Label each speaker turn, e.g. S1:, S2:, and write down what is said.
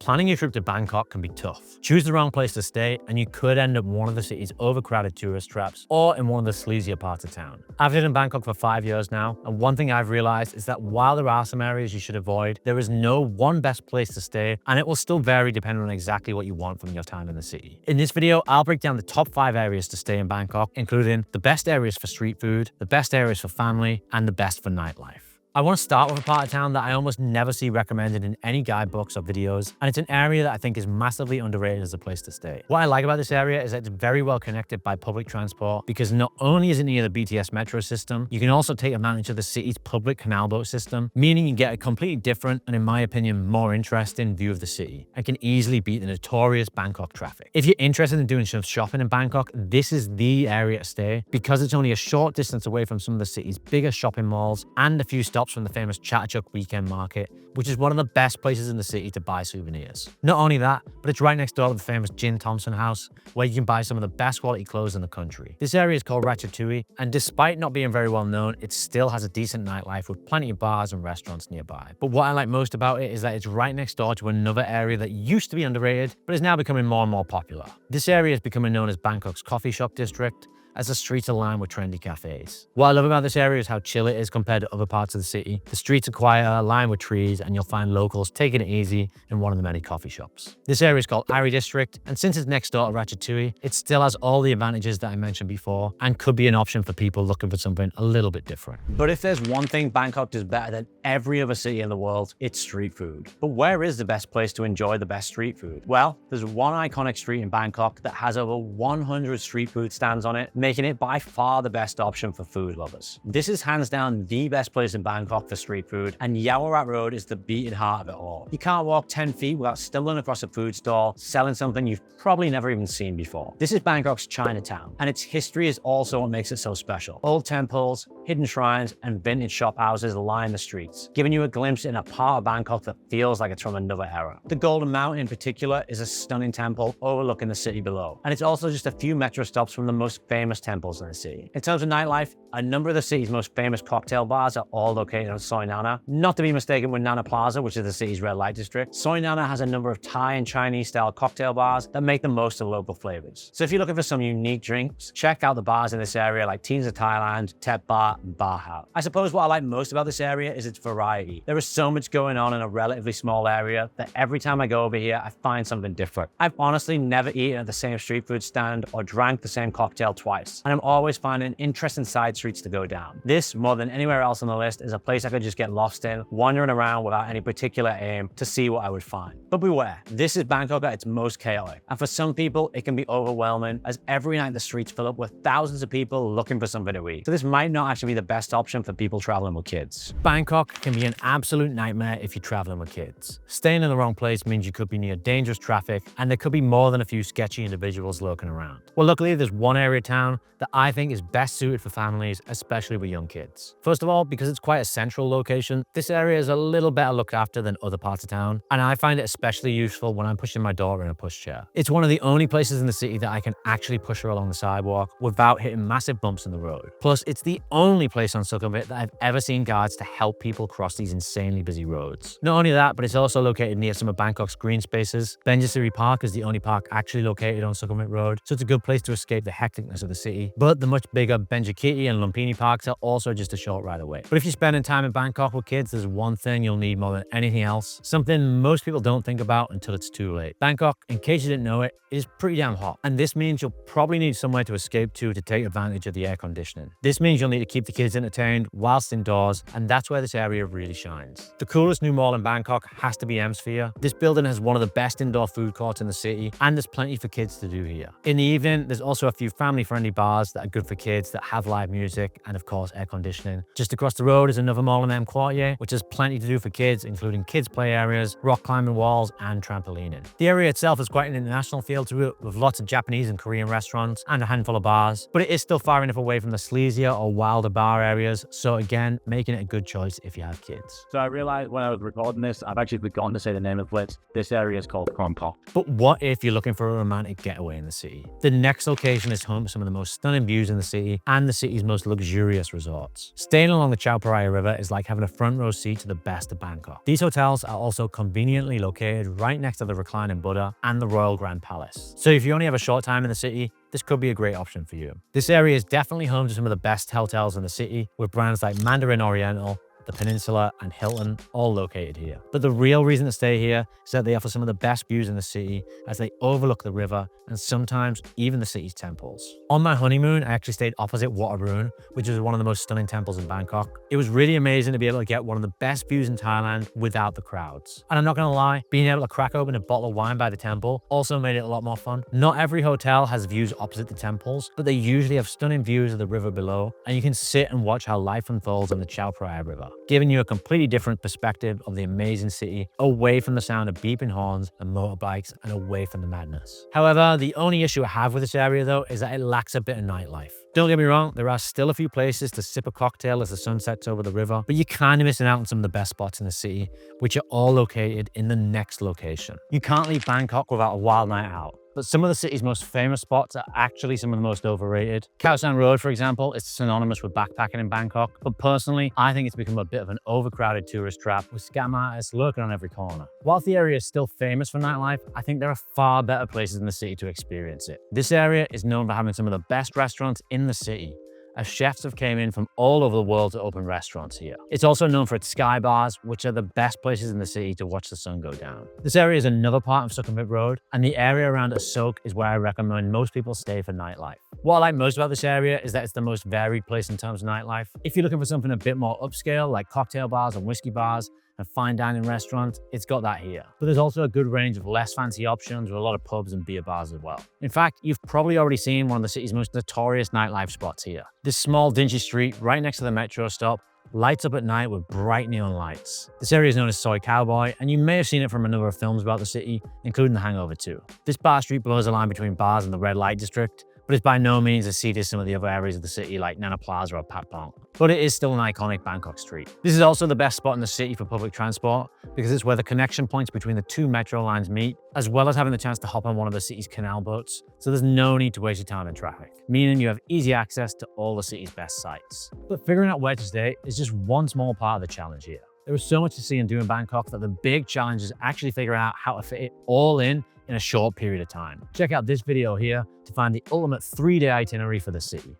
S1: planning your trip to Bangkok can be tough. Choose the wrong place to stay and you could end up in one of the city's overcrowded tourist traps or in one of the sleazier parts of town. I've lived in Bangkok for 5 years now, and one thing I've realized is that while there are some areas you should avoid, there is no one best place to stay, and it will still vary depending on exactly what you want from your time in the city. In this video, I'll break down the top 5 areas to stay in Bangkok, including the best areas for street food, the best areas for family, and the best for nightlife. I want to start with a part of town that I almost never see recommended in any guidebooks or videos, and it's an area that I think is massively underrated as a place to stay. What I like about this area is that it's very well connected by public transport, because not only is it near the BTS metro system, you can also take advantage of the city's public canal boat system, meaning you get a completely different and, in my opinion, more interesting view of the city, and can easily beat the notorious Bangkok traffic. If you're interested in doing some shopping in Bangkok, this is the area to stay, because it's only a short distance away from some of the city's biggest shopping malls and a few stops from the famous Chinatown weekend market, which is one of the best places in the city to buy souvenirs. Not only that, but it's right next door to the famous Jin Thompson house, where you can buy some of the best quality clothes in the country. This area is called Ratatouille, and despite not being very well known, it still has a decent nightlife with plenty of bars and restaurants nearby. But what I like most about it is that it's right next door to another area that used to be underrated, but is now becoming more and more popular. This area is becoming known as Bangkok's coffee shop district, as the streets are lined with trendy cafes. What I love about this area is how chill it is compared to other parts of the city. The streets are quieter, lined with trees, and you'll find locals taking it easy in one of the many coffee shops. This area is called Ari District, and since it's next door to Ratatouille, it still has all the advantages that I mentioned before and could be an option for people looking for something a little bit different. But if there's one thing Bangkok does better than every other city in the world, it's street food. But where is the best place to enjoy the best street food? Well, there's one iconic street in Bangkok that has over 100 street food stands on it, making it by far the best option for food lovers. This is hands down the best place in Bangkok for street food, and Yaowarat Road is the beating heart of it all. You can't walk 10 feet without stumbling across a food stall selling something you've probably never even seen before. This is Bangkok's Chinatown, and its history is also what makes it so special. Old temples, hidden shrines, and vintage shop houses line the streets, giving you a glimpse in a part of Bangkok that feels like it's from another era. The Golden Mountain in particular is a stunning temple overlooking the city below, and it's also just a few metro stops from the most famous temples in the city. In terms of nightlife, a number of the city's most famous cocktail bars are all located on Soi Nana, not to be mistaken with Nana Plaza, which is the city's red light district. Soi Nana has a number of Thai and Chinese style cocktail bars that make the most of local flavors. So if you're looking for some unique drinks, check out the bars in this area like Teens of Thailand, Tep Bar, and Bar House. I suppose what I like most about this area is its variety. There is so much going on in a relatively small area that every time I go over here, I find something different. I've honestly never eaten at the same street food stand or drank the same cocktail twice, and I'm always finding interesting side streets to go down. This, more than anywhere else on the list, is a place I could just get lost in, wandering around without any particular aim to see what I would find. But beware, this is Bangkok at its most chaotic, and for some people, it can be overwhelming, as every night the streets fill up with thousands of people looking for something to eat. So this might not actually be the best option for people traveling with kids. Bangkok can be an absolute nightmare if you're traveling with kids. Staying in the wrong place means you could be near dangerous traffic, and there could be more than a few sketchy individuals lurking around. Well, luckily, there's one area of town that I think is best suited for families, especially with young kids. First of all, because it's quite a central location, this area is a little better looked after than other parts of town, and I find it especially useful when I'm pushing my daughter in a pushchair. It's one of the only places in the city that I can actually push her along the sidewalk without hitting massive bumps in the road. Plus, it's the only place on Sukhumvit that I've ever seen guards to help people cross these insanely busy roads. Not only that, but it's also located near some of Bangkok's green spaces. Benjasiri Park is the only park actually located on Sukhumvit Road, so it's a good place to escape the hecticness of the city. But the much bigger Benjakiti and Lumpini parks are also just a short ride away. But if you're spending time in Bangkok with kids, there's one thing you'll need more than anything else, something most people don't think about until it's too late. Bangkok, in case you didn't know it, is pretty damn hot, and this means you'll probably need somewhere to escape to take advantage of the air conditioning. This means you'll need to keep the kids entertained whilst indoors, and that's where this area really shines. The coolest new mall in Bangkok has to be M-Sphere. This building has one of the best indoor food courts in the city, and there's plenty for kids to do here. In the evening, there's also a few family-friendly bars that are good for kids that have live music and, of course, air conditioning. Just across the road is another mall in M Quartier, which has plenty to do for kids, including kids' play areas, rock climbing walls, and trampolining. The area itself has quite an international feel to it, with lots of Japanese and Korean restaurants and a handful of bars, but it is still far enough away from the sleazier or wilder bar areas, so again, making it a good choice if you have kids.
S2: So I realized when I was recording this, I've actually forgotten to say the name of the place. This area is called Bangkok.
S1: But what if you're looking for a romantic getaway in the city? The next location is home to some of the the most stunning views in the city and the city's most luxurious resorts. Staying along the Chao Phraya River is like having a front row seat to the best of Bangkok. These hotels are also conveniently located right next to the reclining Buddha and the Royal Grand Palace. So if you only have a short time in the city, this could be a great option for you. This area is definitely home to some of the best hotels in the city, with brands like Mandarin Oriental, the Peninsula, and Hilton, all located here. But the real reason to stay here is that they offer some of the best views in the city as they overlook the river and sometimes even the city's temples. On my honeymoon, I actually stayed opposite Wat Arun, which is one of the most stunning temples in Bangkok. It was really amazing to be able to get one of the best views in Thailand without the crowds. And I'm not gonna lie, being able to crack open a bottle of wine by the temple also made it a lot more fun. Not every hotel has views opposite the temples, but they usually have stunning views of the river below, and you can sit and watch how life unfolds on the Chao Phraya River, giving you a completely different perspective of the amazing city, away from the sound of beeping horns and motorbikes and away from the madness. However, the only issue I have with this area though is that it lacks a bit of nightlife. Don't get me wrong, there are still a few places to sip a cocktail as the sun sets over the river, but you're kind of missing out on some of the best spots in the city, which are all located in the next location. You can't leave Bangkok without a wild night out. But some of the city's most famous spots are actually some of the most overrated. Khao San Road, for example, is synonymous with backpacking in Bangkok, but personally, I think it's become a bit of an overcrowded tourist trap with scam artists lurking on every corner. Whilst the area is still famous for nightlife, I think there are far better places in the city to experience it. This area is known for having some of the best restaurants in the city, as chefs have came in from all over the world to open restaurants here. It's also known for its sky bars, which are the best places in the city to watch the sun go down. This area is another part of Sukhumvit Road, and the area around Asok is where I recommend most people stay for nightlife. What I like most about this area is that it's the most varied place in terms of nightlife. If you're looking for something a bit more upscale, like cocktail bars and whiskey bars, and fine dining restaurants, it's got that here. But there's also a good range of less fancy options with a lot of pubs and beer bars as well. In fact, you've probably already seen one of the city's most notorious nightlife spots here. This small dingy street right next to the metro stop lights up at night with bright neon lights. This area is known as Soy Cowboy, and you may have seen it from a number of films about the city, including The Hangover 2. This bar street blurs the line between bars and the red light district, but it's by no means as seedy as some of the other areas of the city like Nana Plaza or Pat Pong. But it is still an iconic Bangkok street. This is also the best spot in the city for public transport because it's where the connection points between the two metro lines meet, as well as having the chance to hop on one of the city's canal boats, so there's no need to waste your time in traffic, meaning you have easy access to all the city's best sites. But figuring out where to stay is just one small part of the challenge here. There is so much to see and do in Bangkok that the big challenge is actually figuring out how to fit it all in a short period of time. Check out this video here to find the ultimate 3-day itinerary for the city.